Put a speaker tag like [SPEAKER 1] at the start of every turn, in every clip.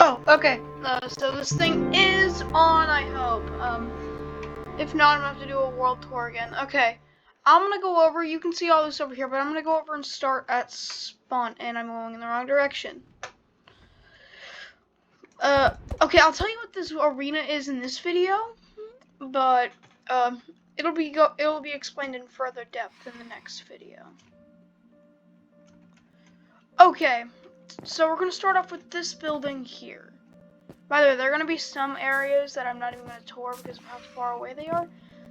[SPEAKER 1] Oh, okay. So this thing is on, I hope. If not, I'm gonna have to do a world tour again. Okay. I'm gonna go over, you can see all this over here, but I'm gonna go over and start at spawn, and I'm going in the wrong direction. Okay, I'll tell you what this arena is in this video, but, it'll be explained in further depth in the next video. Okay, so we're gonna start off with this building here. By the way, there are gonna be some areas that I'm not even gonna tour because of how far away they are.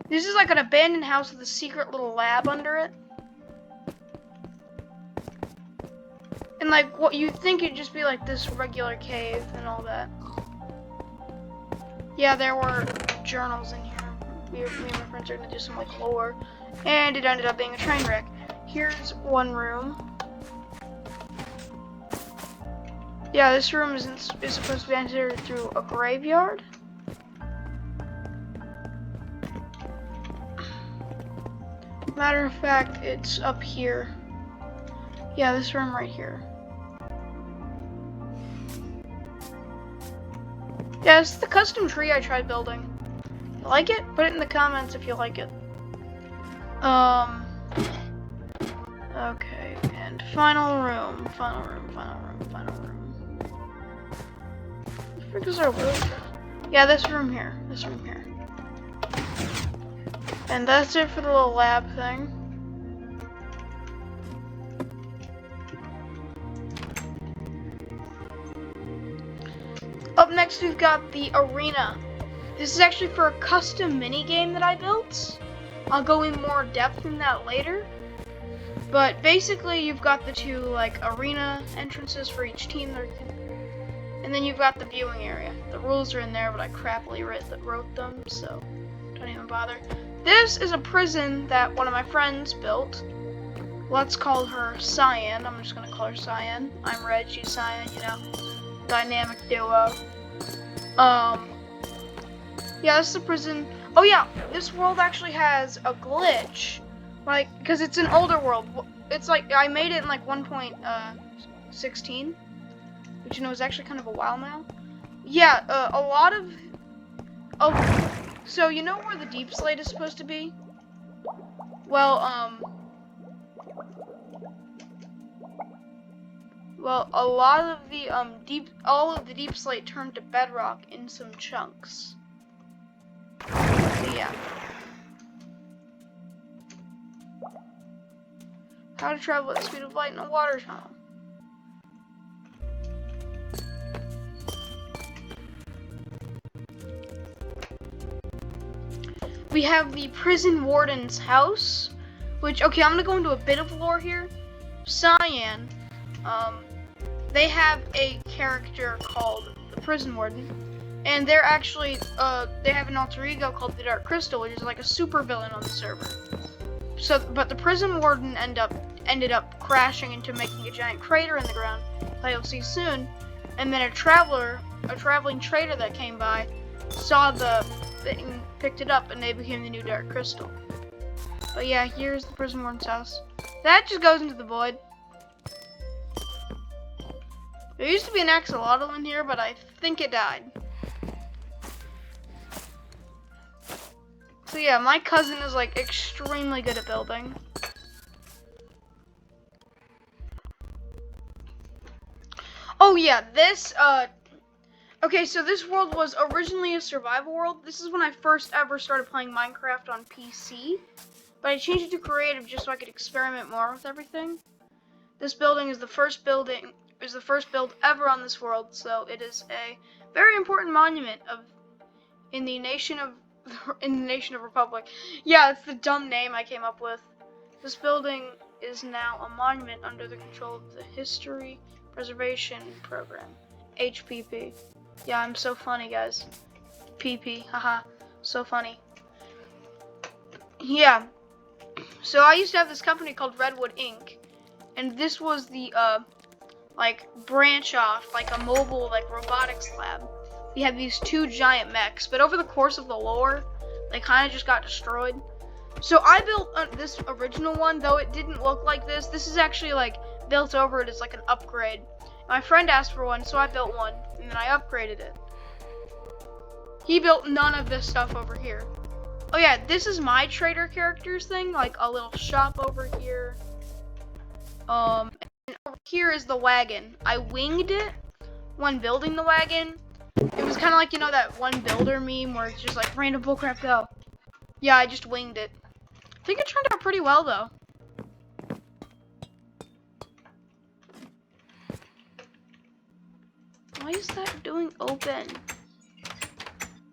[SPEAKER 1] This is like an abandoned house with a secret little lab under it. And like what you'd think it'd just be like this regular cave and all that. Yeah, there were journals in here. Me and my friends are gonna do some like lore. And it ended up being a train wreck. Here's one room. Yeah, this room is supposed to be entered through a graveyard. Matter of fact, it's up here. Yeah, this room right here. Yeah, this is the custom tree I tried building. You like it? Put it in the comments if you like it. Okay, and final room. Is there a roof? Yeah, this room here. And that's it for the little lab thing. Up next, we've got the arena. This is actually for a custom mini game that I built. I'll go in more depth in that later. But basically, you've got the two like arena entrances for each team. And then you've got the viewing area. The rules are in there, but I crappily wrote them, so don't even bother. This is a prison that one of my friends built. Let's call her Cyan. I'm just gonna call her Cyan. I'm Red, she's Cyan, you know. Dynamic duo. Yeah, this is a prison. Oh yeah, this world actually has a glitch. Like, because it's an older world. It's like, I made it in like 1.16. Which, you know, is actually kind of a while now. Yeah, a lot of... Oh, so you know where the deep slate is supposed to be? Well, a lot of the, all of the deep slate turned to bedrock in some chunks. So, yeah. How to travel at the speed of light in a water tunnel. We have the prison warden's house, which, okay, I'm gonna go into a bit of lore here. Cyan, they have a character called the prison warden, and they're actually, they have an alter ego called the Dark Crystal, which is like a super villain on the server. So, but the prison warden ended up crashing into making a giant crater in the ground, that you'll see soon, and then a traveling trader that came by, saw the thing, picked it up, and they became the new Dark Crystal. But yeah, here's the prison warden's house. That just goes into the void. There used to be an axolotl in here, but I think it died. So yeah, my cousin is like extremely good at building. Oh yeah, this, okay, so this world was originally a survival world. This is when I first ever started playing Minecraft on PC. But I changed it to creative just so I could experiment more with everything. This building is the first build ever on this world, so it is a very important monument in the nation of Republic. Yeah, it's the dumb name I came up with. This building is now a monument under the control of the History Preservation Program, HPP. Yeah, I'm so funny, guys. PP, haha, so funny. Yeah, so I used to have this company called Redwood Inc. And this was the, like, branch off, like a mobile, like, robotics lab. We had these two giant mechs, but over the course of the lore, they kind of just got destroyed. So I built this original one, though it didn't look like this. This is actually, like, built over it as, like, an upgrade. My friend asked for one, so I built one, and then I upgraded it. He built none of this stuff over here. Oh yeah, this is my trader characters thing, like a little shop over here. And over here is the wagon. I winged it when building the wagon. It was kind of like, you know, that one builder meme where it's just like random bullcrap go. Yeah, I just winged it. I think it turned out pretty well though. Why is that doing open?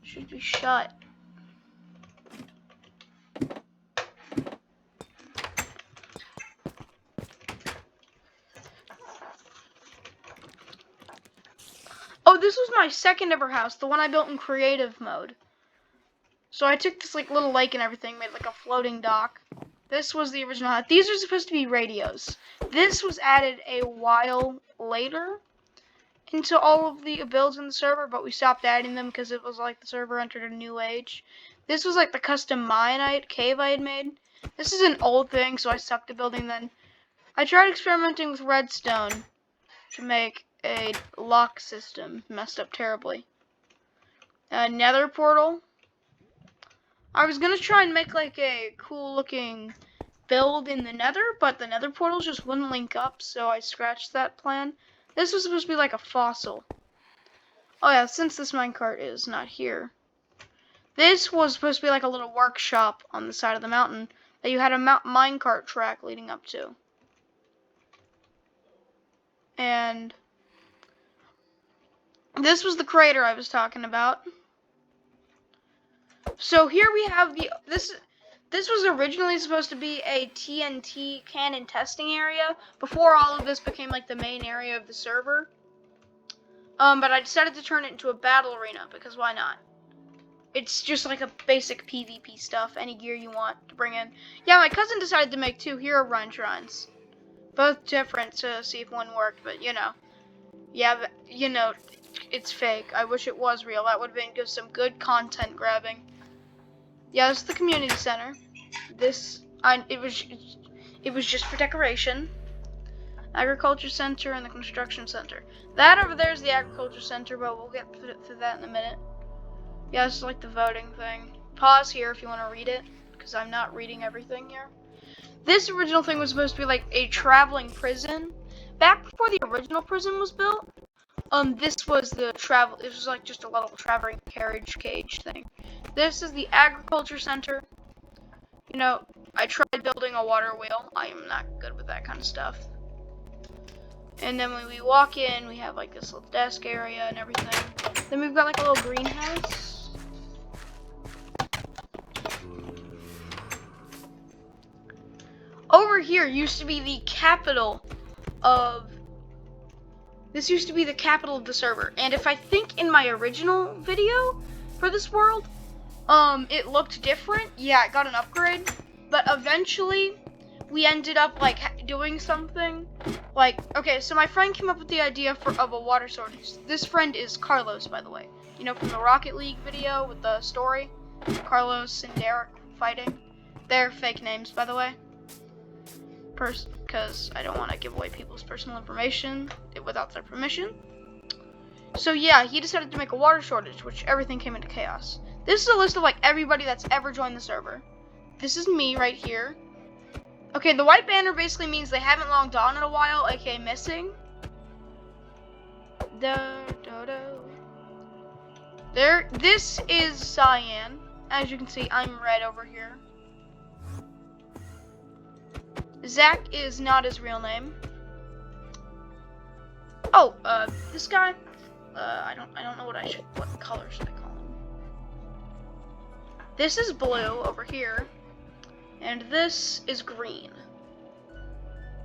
[SPEAKER 1] Should be shut. Oh, this was my second ever house, the one I built in creative mode. So I took this like little lake and everything, made like a floating dock. This was the original house. These are supposed to be radios. This was added a while later into all of the builds in the server, but we stopped adding them because it was like the server entered a new age. This was like the custom mine cave I had made. This is an old thing, so I sucked at building then. I tried experimenting with redstone to make a lock system. Messed up terribly. Nether portal. I was gonna try and make like a cool looking build in the nether, but the nether portals just wouldn't link up, so I scratched that plan. This was supposed to be like a fossil. Oh yeah, since this minecart is not here. This was supposed to be like a little workshop on the side of the mountain that you had a minecart track leading up to. And this was the crater I was talking about. So here we have this was originally supposed to be a TNT cannon testing area before all of this became like the main area of the server. But I decided to turn it into a battle arena because why not? It's just like a basic PvP stuff, any gear you want to bring in. Yeah, my cousin decided to make 2 hero run shrines. Both different to see if one worked, but you know. Yeah, but, you know, it's fake. I wish it was real. That would have been some good content grabbing. Yeah, this is the community center. It was just for decoration. Agriculture center and the construction center. That over there is the agriculture center, but we'll get through that in a minute. Yeah, this is like the voting thing. Pause here if you want to read it, because I'm not reading everything here. This original thing was supposed to be like a traveling prison. Back before the original prison was built, this was the it was like just a little traveling carriage cage thing. This is the agriculture center. You know, I tried building a water wheel. I am not good with that kind of stuff. And then when we walk in, we have like this little desk area and everything. Then we've got like a little greenhouse. Over here used to be the capital of... This used to be the capital of the server. And if I think in my original video for this world, it looked different. Yeah, it got an upgrade. But eventually, we ended up like doing something. Like, okay, so my friend came up with the idea of a water source. This friend is Carlos, by the way. You know, from the Rocket League video with the story. Carlos and Derek fighting. They're fake names, by the way. Because I don't want to give away people's personal information without their permission. So yeah, he decided to make a water shortage, which everything came into chaos. This is a list of like everybody that's ever joined the server. This is me right here. Okay, the white banner basically means they haven't logged on in a while, aka missing. This is cyan. As you can see, I'm red over here. Zach is not his real name. Oh, this guy. I don't know what color should I call him? This is blue over here, and this is green.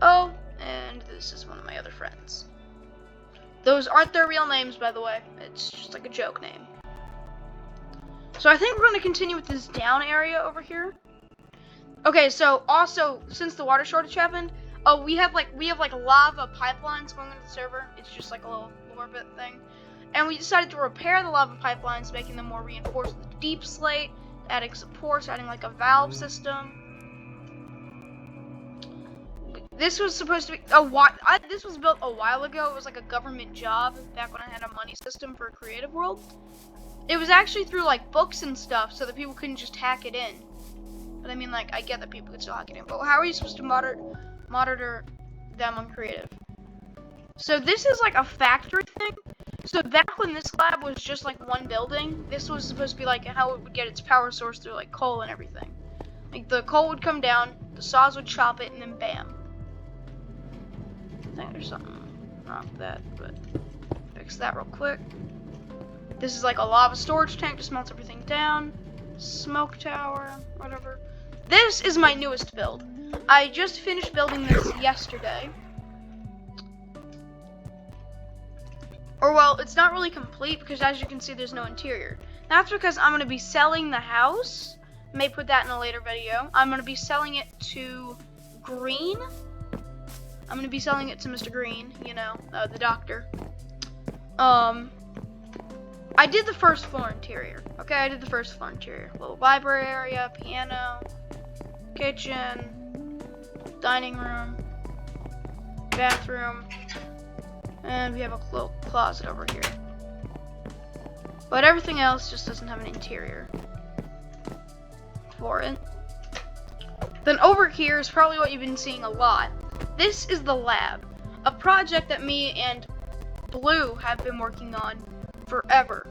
[SPEAKER 1] Oh, and this is one of my other friends. Those aren't their real names, by the way. It's just like a joke name. So I think we're going to continue with this down area over here. Okay, so also since the water shortage happened, we have like lava pipelines going into the server. It's just like a little orbit thing, and we decided to repair the lava pipelines, making them more reinforced with deep slate, adding supports, adding like a valve system. This was supposed to be this was built a while ago. It was like a government job back when I had a money system for a creative world. It was actually through like books and stuff, so that people couldn't just hack it in. But I mean, like, I get that people could still hack it in, but how are you supposed to monitor them on creative? So this is like a factory thing. So back when this lab was just like one building, this was supposed to be like how it would get its power source through like coal and everything. Like the coal would come down, the saws would chop it, and then bam. I think there's something wrong with that, but fix that real quick. This is like a lava storage tank to smelt everything down. Smoke tower, whatever. This is my newest build. I just finished building this yesterday. Or well, it's not really complete because as you can see there's no interior. That's because I'm going to be selling the house. May put that in a later video. I'm going to be selling it to Green. I'm going to be selling it to Mr. Green, you know, the doctor. I did the first floor interior. Okay, I did the first floor interior. Little library area, piano, kitchen, dining room, bathroom, and we have a little closet over here. But everything else just doesn't have an interior for it. Then over here is probably what you've been seeing a lot. This is the lab, a project that me and Blue have been working on forever.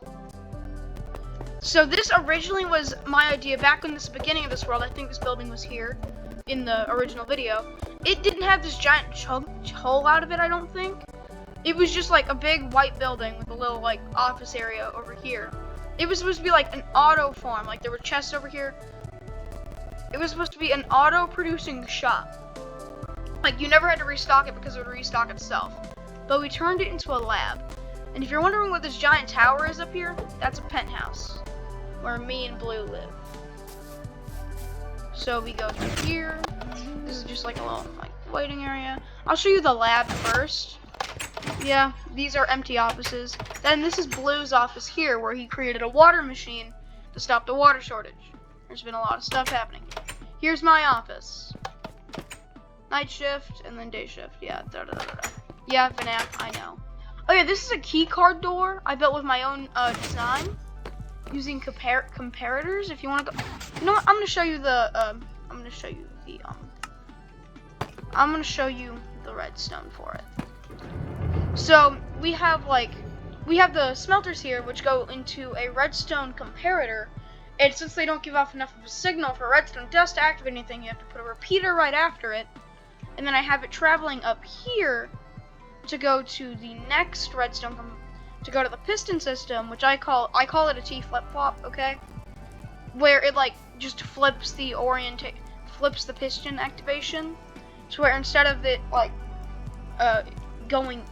[SPEAKER 1] So this originally was my idea back in the beginning of this world. I think this building was here in the original video. It didn't have this giant hole out of it, I don't think. It was just like a big white building with a little like office area over here. It was supposed to be like an auto farm, like there were chests over here. It was supposed to be an auto producing shop. Like you never had to restock it because it would restock itself. But we turned it into a lab. And if you're wondering what this giant tower is up here, that's a penthouse where me and Blue live. So we go through here. This is just like a little like waiting area. I'll show you the lab first. Yeah, these are empty offices. Then this is Blue's office here where he created a water machine to stop the water shortage. There's been a lot of stuff happening. Here's my office. Night shift and then day shift. Yeah, yeah, FNAF, I know. Oh yeah, this is a key card door I built with my own design using comparators. If you want to go, you know what? I'm gonna show you the redstone for it. So we have the smelters here, which go into a redstone comparator. And since they don't give off enough of a signal for redstone dust to activate anything, you have to put a repeater right after it. And then I have it traveling up here to go to the next redstone, to go to the piston system, which I call it a T flip-flop, okay? Where it like just flips the piston activation. So where instead of it like going,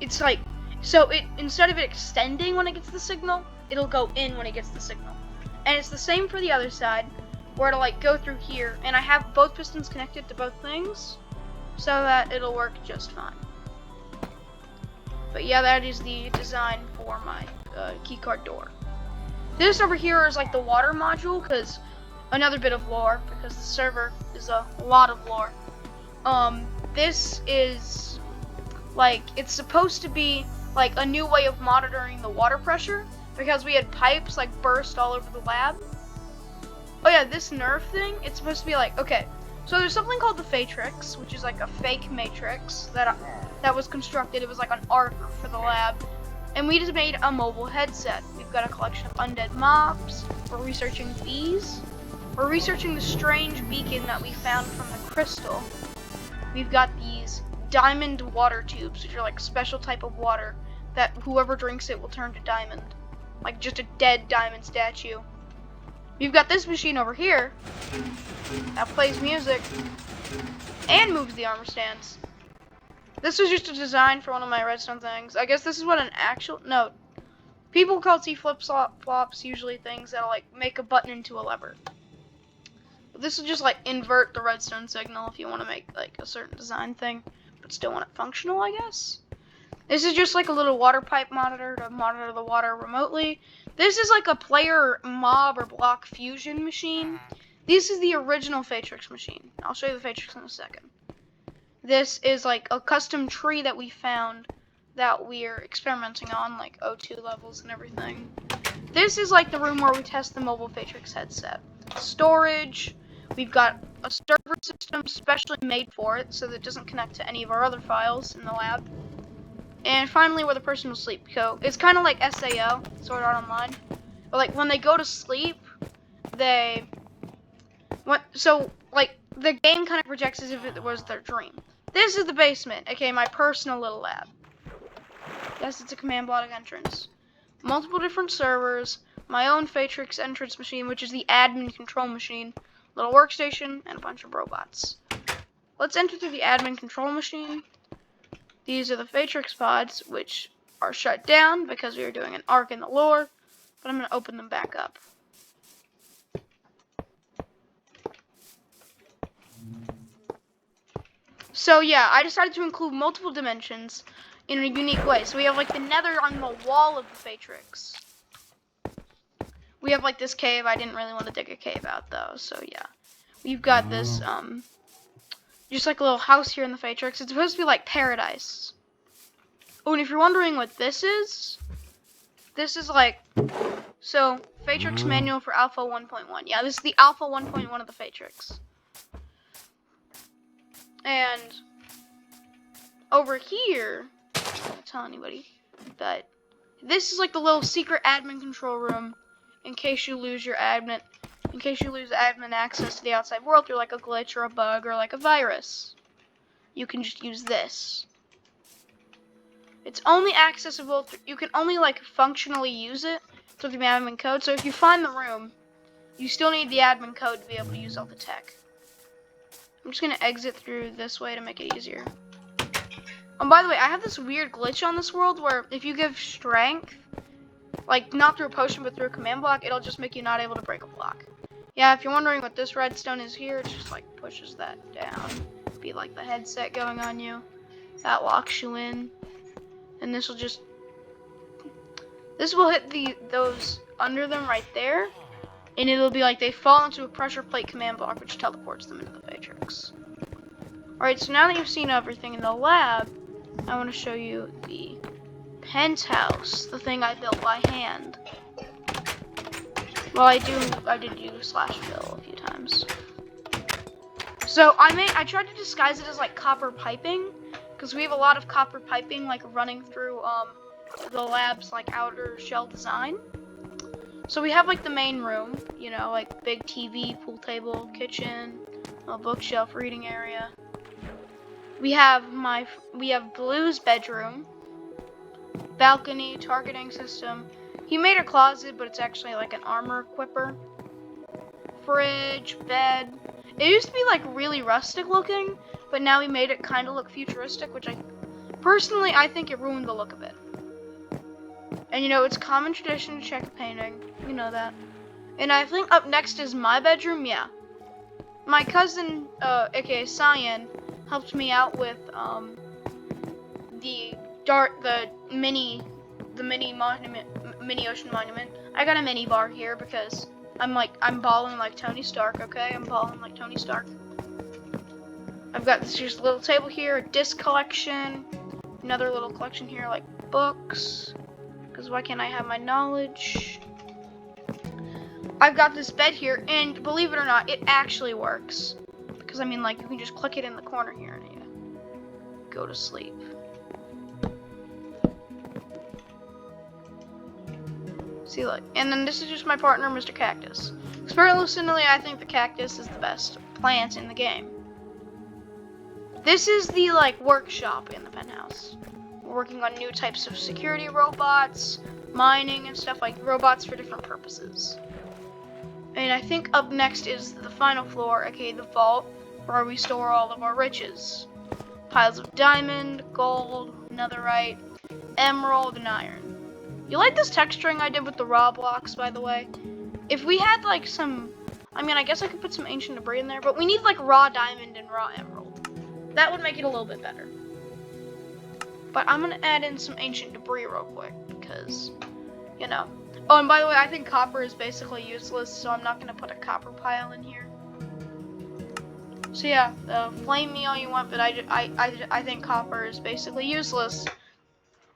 [SPEAKER 1] it's like, so it instead of it extending when it gets the signal, it'll go in when it gets the signal. And it's the same for the other side, where it'll like go through here, and I have both pistons connected to both things, so that it'll work just fine. But yeah, that is the design for my keycard door. This over here is like the water module, because another bit of lore, because the server is a lot of lore. This is like, it's supposed to be like a new way of monitoring the water pressure, because we had pipes like burst all over the lab. Oh yeah, this Nerf thing, it's supposed to be like, okay, so there's something called the phatrix, which is like a fake matrix that was constructed. It was like an arc for the lab, and we just made a mobile headset. We've got a collection of undead mobs. We're researching bees. We're researching the strange beacon that we found from the crystal. We've got these diamond water tubes, which are like a special type of water that whoever drinks it will turn to diamond, like just a dead diamond statue. We've got this machine over here that plays music and moves the armor stands. This was just a design for one of my redstone things. I guess this is what an actual, no, people call T flip-flops usually things that'll like make a button into a lever. But this will just like invert the redstone signal if you want to make like a certain design thing, but still want it functional, I guess. This is just like a little water pipe monitor to monitor the water remotely. This is like a player mob or block fusion machine. This is the original phatrix machine. I'll show you the phatrix in a second. This is like a custom tree that we found that we're experimenting on, like O2 levels and everything. This is like the room where we test the mobile phatrix headset. Storage, we've got a server system specially made for it so that it doesn't connect to any of our other files in the lab. And finally, where the person will sleep. So it's kind of like SAO, Sword Art Online. But like when they go to sleep, the game kind of projects as if it was their dream. This is the basement, okay, my personal little lab. Yes, it's a command block entrance. Multiple different servers, my own phatrix entrance machine, which is the admin control machine, little workstation, and a bunch of robots. Let's enter through the admin control machine. These are the phatrix pods, which are shut down because we are doing an arc in the lore, but I'm going to open them back up. So yeah, I decided to include multiple dimensions in a unique way. So we have like the nether on the wall of the phatrix. We have like this cave. I didn't really want to dig a cave out though, so yeah. We've got this, just like a little house here in the phatrix. It's supposed to be like paradise. Oh, and if you're wondering what this is like, so phatrix manual for alpha 1.1. Yeah, this is the alpha 1.1 of the phatrix. And over here, I don't tell anybody, but this is like the little secret admin control room in case you lose your admin, admin access to the outside world through like a glitch or a bug or like a virus. You can just use this. It's only accessible, you can only like functionally use it through the admin code. So if you find the room, you still need the admin code to be able to use all the tech. I'm just gonna exit through this way to make it easier. Oh, by the way, I have this weird glitch on this world where if you give strength, like not through a potion but through a command block, it'll just make you not able to break a block. Yeah, if you're wondering what this redstone is here, it just like pushes that down. Be like the headset going on you. That locks you in. And this will hit those under them right there. And it'll be like they fall into a pressure plate command block, which teleports them into the phatrix. Alright, so now that you've seen everything in the lab, I want to show you the penthouse, the thing I built by hand. Well, I did use slash fill a few times. So I tried to disguise it as like copper piping, because we have a lot of copper piping like running through the lab's like outer shell design. So we have like the main room, you know, like big TV, pool table, kitchen, a bookshelf, reading area. We have Blue's bedroom, balcony, targeting system. He made a closet, but it's actually like an armor equipper. Fridge, bed. It used to be like really rustic looking, but now we made it kind of look futuristic, which I think it ruined the look of it. And you know, it's common tradition to check a painting. You know that. And I think up next is my bedroom. Yeah. My cousin, aka Cyan, helped me out with the mini ocean monument. I got a mini bar here because I'm balling like Tony Stark. Okay, I'm balling like Tony Stark. I've got this just little table here, a disc collection, another little collection here like books. Because why can't I have my knowledge? I've got this bed here, and believe it or not, it actually works. Because I mean, like, you can just click it in the corner here and you go to sleep. See, like, and then this is just my partner, Mr. Cactus. Personally, I think the cactus is the best plant in the game. This is the, like, workshop in the penthouse. We're working on new types of security robots, mining and stuff, like robots for different purposes. And I think up next is the final floor, aka the vault, where we store all of our riches. Piles of diamond, gold, netherite, emerald, and iron. You like this texturing I did with the raw blocks, by the way? If we had like I guess I could put some ancient debris in there, but we need like raw diamond and raw emerald. That would make it a little bit better. But I'm gonna add in some ancient debris real quick, because, you know. Oh, and by the way, I think copper is basically useless, so I'm not gonna put a copper pile in here. So yeah, flame me all you want, but I think copper is basically useless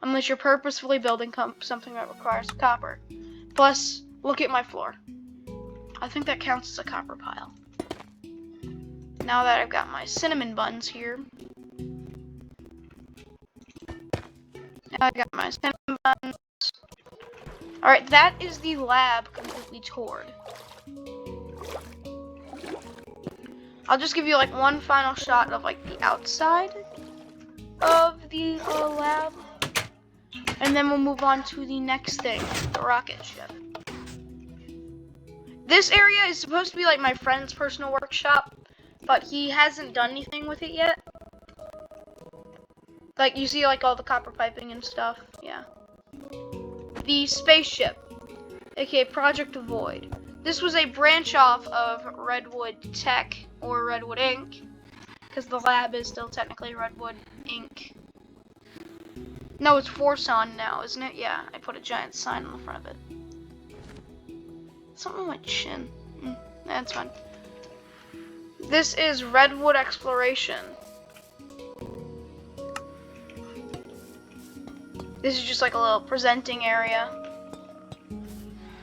[SPEAKER 1] unless you're purposefully building something that requires copper. Plus, look at my floor. I think that counts as a copper pile. Now that I've got my cinnamon buns here, I got my cinnamon buns. Alright, that is the lab completely toured. I'll just give you like one final shot of like the outside of the lab. And then we'll move on to the next thing, the rocket ship. This area is supposed to be like my friend's personal workshop, but he hasn't done anything with it yet. Like, you see like all the copper piping and stuff, yeah. The spaceship, aka Project Void. This was a branch off of Redwood Tech, or Redwood Inc., because the lab is still technically Redwood Inc. No, it's Forson now, isn't it? Yeah, I put a giant sign on the front of it. Something on my chin. That's fine. This is Redwood Exploration. This is just like a little presenting area.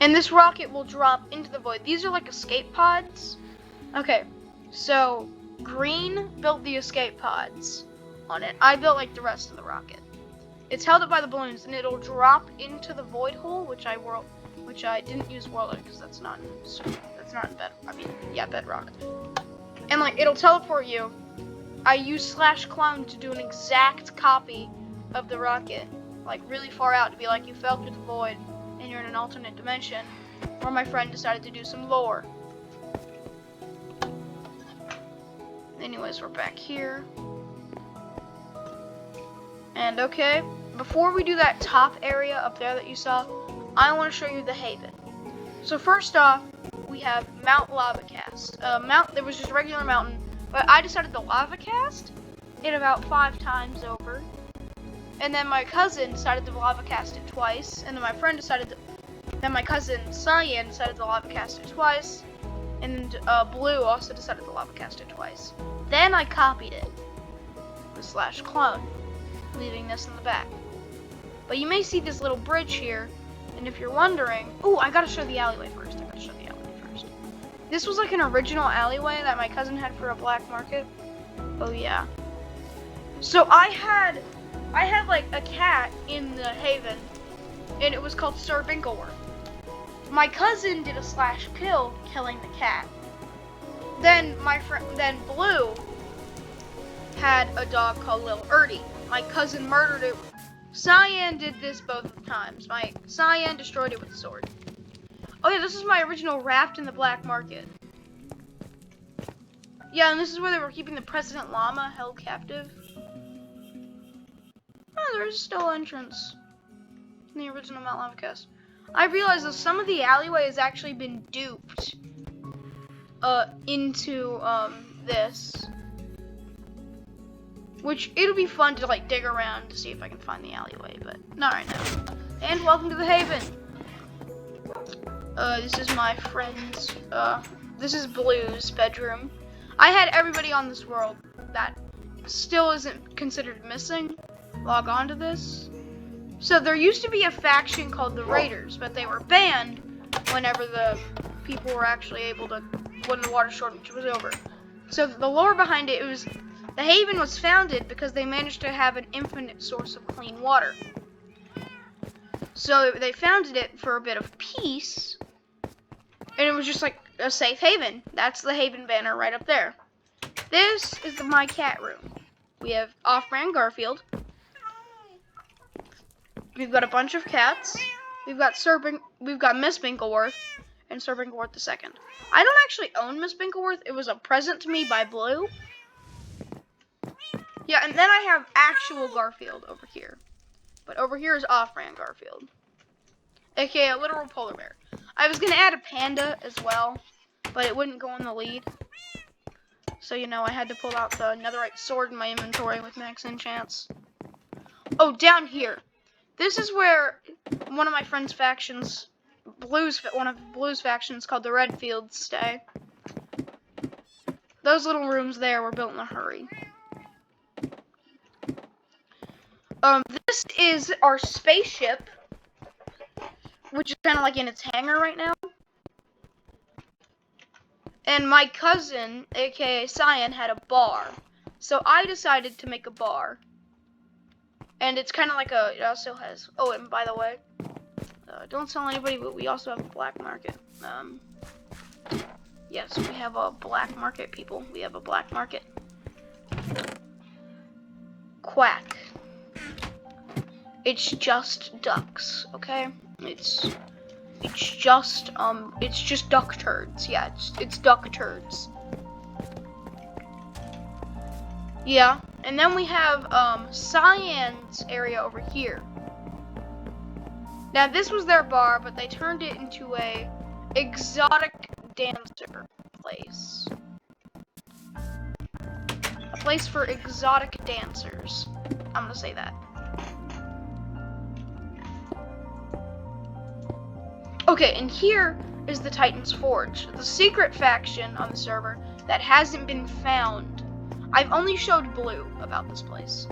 [SPEAKER 1] And this rocket will drop into the void. These are like escape pods. Okay, so Green built the escape pods on it. I built like the rest of the rocket. It's held up by the balloons, and it'll drop into the void hole, which I didn't use world because that's not in bedrock. And like it'll teleport you. I use /clone to do an exact copy of the rocket, like really far out, to be like you fell through the void and you're in an alternate dimension. Or my friend decided to do some lore. Anyways, we're back here. And okay, before we do that top area up there that you saw, I want to show you the Haven. So first off, we have Mount Lavacast. There was just a regular mountain, but I decided to Lavacast it about 5 times over. And then my cousin decided to Lavacast it twice, and then my friend decided to, then my cousin Cyan decided to Lavacast it twice, and Blue also decided to Lavacast it twice. Then I copied it with /clone, leaving this in the back. But you may see this little bridge here, and if you're wondering, oh, I gotta show the alleyway first. This was like an original alleyway that my cousin had for a black market. Oh yeah. So I had like a cat in the Haven, and it was called Sir Binkleworth. My cousin did a /kill killing the cat. Then then Blue had a dog called Lil Ertie. My cousin murdered it. Cyan did this both times. Cyan destroyed it with a sword. Oh yeah, this is my original raft in the black market. Yeah, and this is where they were keeping the President Llama held captive. Oh, there's still entrance in the original Mount Lavacast. I realized that some of the alleyway has actually been duped into this. Which, it'll be fun to like dig around to see if I can find the alleyway, but not right now. And welcome to the Haven. This is my friend's, this is Blue's bedroom. I had everybody on this world that still isn't considered missing log on to this. So there used to be a faction called the Raiders, but they were banned whenever the people were actually able to, when the water shortage was over. So the lore behind it was, the Haven was founded because they managed to have an infinite source of clean water. So they founded it for a bit of peace, and it was just like a safe haven. That's the Haven banner right up there. This is my cat room. We have off-brand Garfield. We've got a bunch of cats. We've got Miss Binkleworth and Sir Binkleworth II. I don't actually own Miss Binkleworth. It was a present to me by Blue. Yeah, and then I have actual Garfield over here. But over here is off-brand Garfield, aka a literal polar bear. I was gonna add a panda as well, but it wouldn't go in the lead. So, you know, I had to pull out the netherite sword in my inventory with max enchants. Oh, down here. This is where one of my friend's factions, one of Blue's factions called the Redfields, stay. Those little rooms there were built in a hurry. This is our spaceship, which is kind of like in its hangar right now. And my cousin, aka Cyan, had a bar. So I decided to make a bar. And it's kind of like it also has, oh, and by the way, don't tell anybody, but we also have a black market. Yes, we have a black market, people. We have a black market. Quack. It's just ducks, okay? It's just duck turds. Yeah, it's duck turds. Yeah, and then we have Cyan's area over here. Now this was their bar, but they turned it into a exotic dancer place. A place for exotic dancers. I'm gonna say that. Okay, and here is the Titan's Forge, the secret faction on the server that hasn't been found. I've only showed Blue about this place.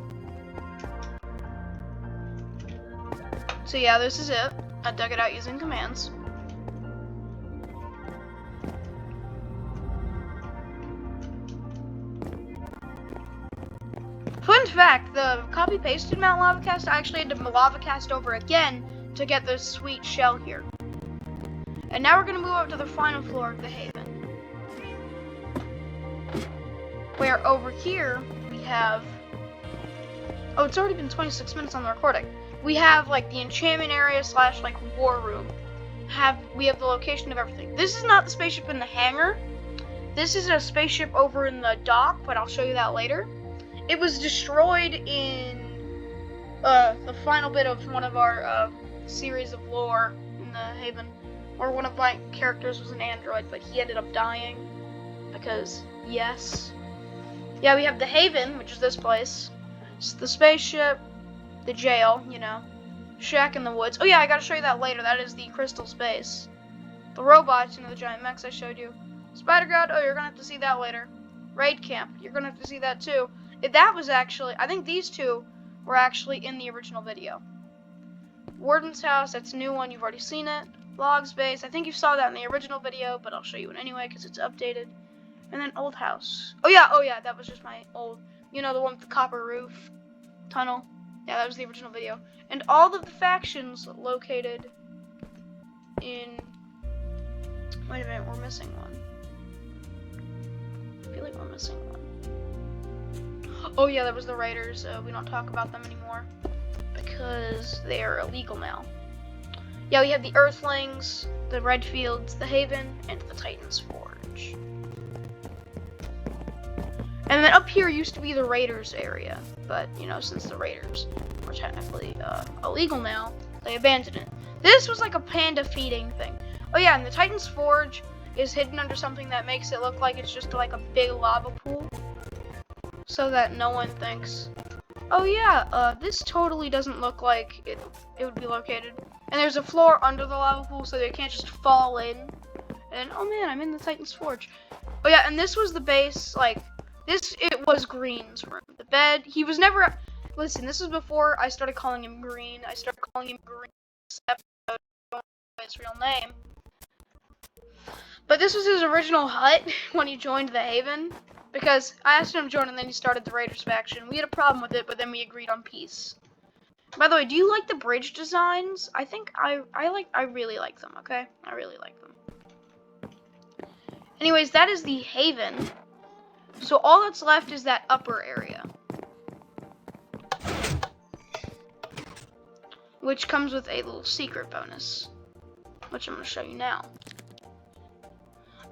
[SPEAKER 1] So yeah, this is it. I dug it out using commands. Fun fact, the copy-pasted Mount Lavacast, I actually had to Lavacast over again to get this sweet shell here. And now we're going to move up to the final floor of the Haven. Where over here, we have... Oh, it's already been 26 minutes on the recording. We have, like, the enchantment area / like, war room. We have the location of everything. This is not the spaceship in the hangar. This is a spaceship over in the dock, but I'll show you that later. It was destroyed in the final bit of one of our series of lore in the Haven. Or one of my characters was an android, but he ended up dying. Because, yes. Yeah, we have the Haven, which is this place. It's the spaceship, the jail, you know. Shack in the woods. Oh yeah, I gotta show you that later. That is the crystal space. The robots, you know, the giant mechs I showed you. Spider God, oh, you're gonna have to see that later. Raid camp, you're gonna have to see that too. That was actually, I think these two were actually in the original video. Warden's house, that's a new one, you've already seen it. Logs base, I think you saw that in the original video, but I'll show you it anyway because it's updated. And then old house. Oh yeah, that was just my old, you know, the one with the copper roof tunnel. Yeah, that was the original video. And all of the factions located in, wait a minute, we're missing one. I feel like we're missing one. Oh yeah, that was the Raiders. We don't talk about them anymore because they are illegal now. Yeah, we have the Earthlings, the Redfields, the Haven, and the Titan's Forge. And then up here used to be the Raiders area, but, you know, since the Raiders were technically illegal now, they abandoned it. This was like a panda feeding thing. Oh yeah, and the Titan's Forge is hidden under something that makes it look like it's just like a big lava pool, so that no one thinks, oh yeah, this totally doesn't look like it would be located. And there's a floor under the lava pool so they can't just fall in. And oh man, I'm in the Titan's Forge. Oh yeah, and this was the base, like, it was Green's room. The bed, he was never, listen, this was before I started calling him Green. I started calling him Green except I don't know his real name. But this was his original hut when he joined the Haven. Because I asked him to join and then he started the Raiders faction. We had a problem with it, but then we agreed on peace. By the way, do you like the bridge designs? I think I really like them, okay? I really like them. Anyways, that is the Haven. So all that's left is that upper area. Which comes with a little secret bonus. Which I'm going to show you now.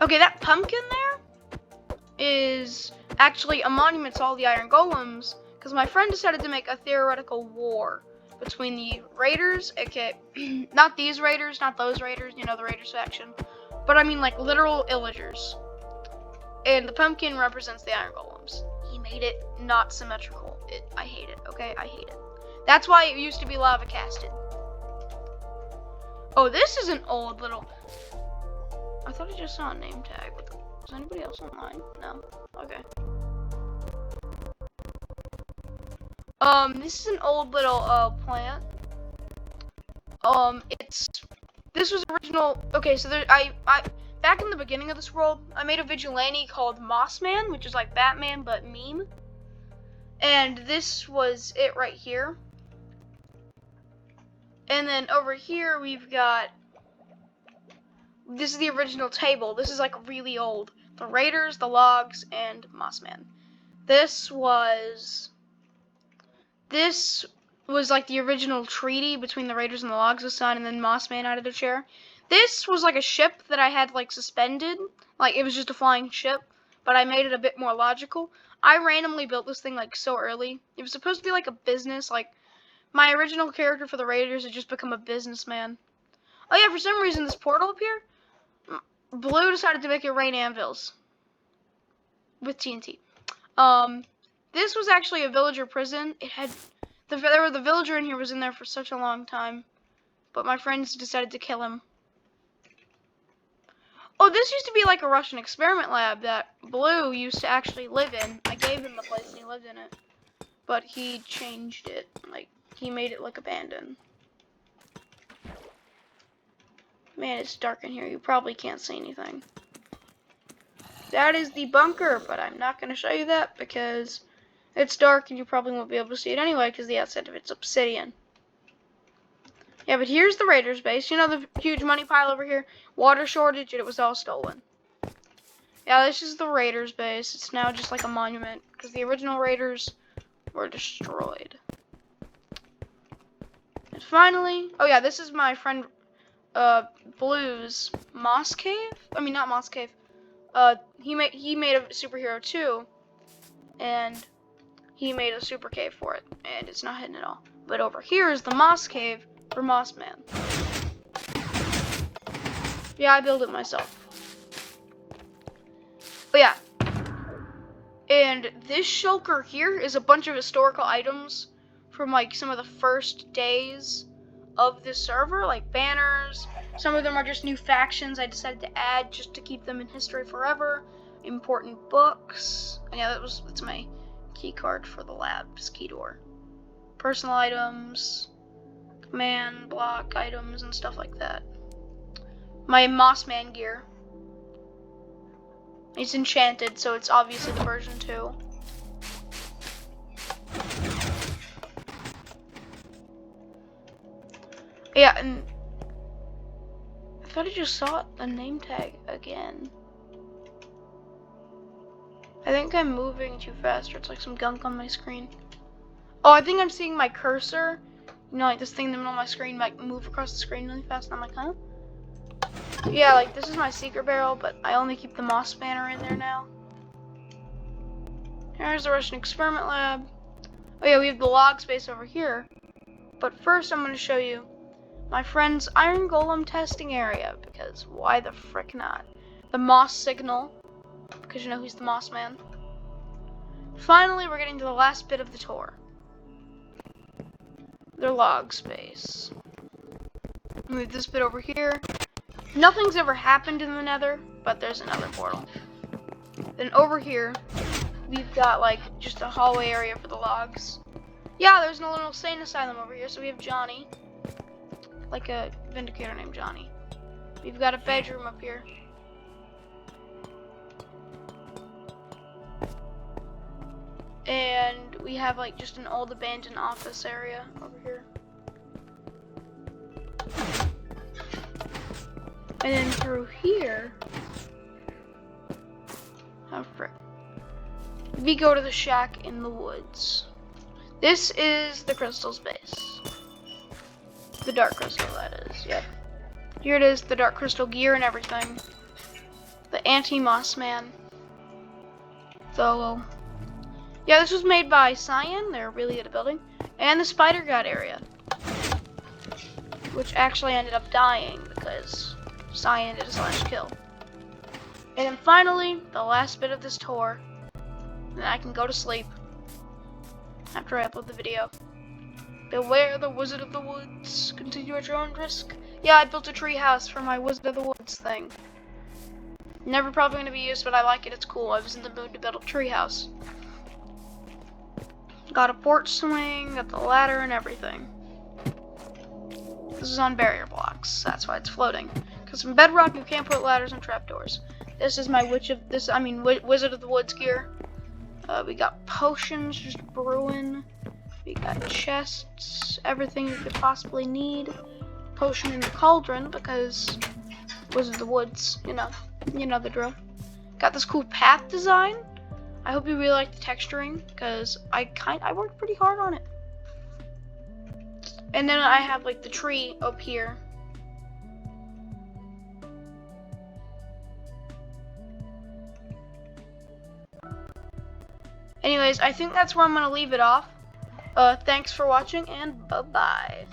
[SPEAKER 1] Okay, that pumpkin there is actually a monument to all the Iron Golems. Because my friend decided to make a theoretical war between the Raiders, aka, not these Raiders, not those Raiders, you know, the Raiders faction. But I mean like literal Illagers. And the pumpkin represents the Iron Golems. He made it not symmetrical. I hate it, okay? I hate it. That's why it used to be lava casted. Oh, this is an old little... I thought I just saw a name tag with Is anybody else online? No. Okay. This is an old little plant. This was original. Okay, so I back in the beginning of this world, I made a vigilante called Mossman, which is like Batman but meme. And this was it right here. And then over here we've got, this is the original table. This is like really old. The Raiders, the Logs, and Mossman. This was like the original treaty between the Raiders and the Logs was signed, and then Mossman out of their chair. This was like a ship that I had like suspended. Like it was just a flying ship, but I made it a bit more logical. I randomly built this thing like so early. It was supposed to be like a business. Like my original character for the Raiders had just become a businessman. Oh yeah, for some reason this portal up here, Blue decided to make it rain anvils with TNT. This was actually a villager prison. It had the villager in here was in there for such a long time, but my friends decided to kill him. Oh, this used to be like a Russian experiment lab that Blue used to actually live in. I gave him the place and he lived in it, but he changed it. Like he made it look abandoned. Man, it's dark in here. You probably can't see anything. That is the bunker, but I'm not going to show you that because it's dark and you probably won't be able to see it anyway because the outside of it's obsidian. Yeah, but here's the Raiders base. You know the huge money pile over here? Water shortage and it was all stolen. Yeah, this is the Raiders base. It's now just like a monument because the original Raiders were destroyed. And finally, oh yeah, this is my friend Blue's Moss Cave. I mean, not Moss Cave. He made a superhero too, and he made a super cave for it, and it's not hidden at all. But over here is the Moss Cave for Mossman. Yeah, I built it myself. But yeah, and this shulker here is a bunch of historical items from like some of the first days of this server, like banners. Some of them are just new factions I decided to add just to keep them in history forever. Important books. And yeah, that's my key card for the lab's key door. Personal items, command block items, and stuff like that. My Mossman gear. It's enchanted, so it's obviously the version 2. Yeah, and I thought I just saw the name tag again. I think I'm moving too fast, or it's like some gunk on my screen. Oh, I think I'm seeing my cursor. You know, like this thing in the middle of my screen, like move across the screen really fast, and I'm like, huh? Yeah, like this is my secret barrel, but I only keep the moss banner in there now. Here's the Russian experiment lab. Oh yeah, we have the log space over here. But first I'm going to show you my friend's iron golem testing area, because why the frick not? The moss signal, because you know he's the moss man. Finally, we're getting to the last bit of the tour. Their log space. Move this bit over here. Nothing's ever happened in the nether, but there's another portal. Then over here, we've got like just a hallway area for the logs. Yeah, there's a little insane asylum over here, so we have Johnny. Like a vindicator named Johnny. We've got a bedroom up here. And we have like just an old abandoned office area over here. And then through here, oh frick, we go to the shack in the woods. This is the crystal space. The dark crystal, that is, yep. Here it is, the dark crystal gear and everything. The anti-moss man. So, yeah, this was made by Cyan. They're really good at building. And the spider god area, which actually ended up dying because Cyan did a slash kill. And then finally, the last bit of this tour. Then I can go to sleep after I upload the video. Beware the Wizard of the Woods. Continue at your own risk. Yeah, I built a tree house for my Wizard of the Woods thing. Never probably going to be used, but I like it. It's cool. I was in the mood to build a treehouse. Got a porch swing, got the ladder and everything. This is on barrier blocks. That's why it's floating. Because in bedrock, you can't put ladders and trapdoors. This is my Wizard of the Woods gear. We got potions just brewing. We got chests, everything you could possibly need. Potion in the cauldron because Wizard of the Woods, you know the drill. Got this cool path design. I hope you really like the texturing because I worked pretty hard on it. And then I have like the tree up here. Anyways, I think that's where I'm gonna leave it off. Thanks for watching and bye-bye.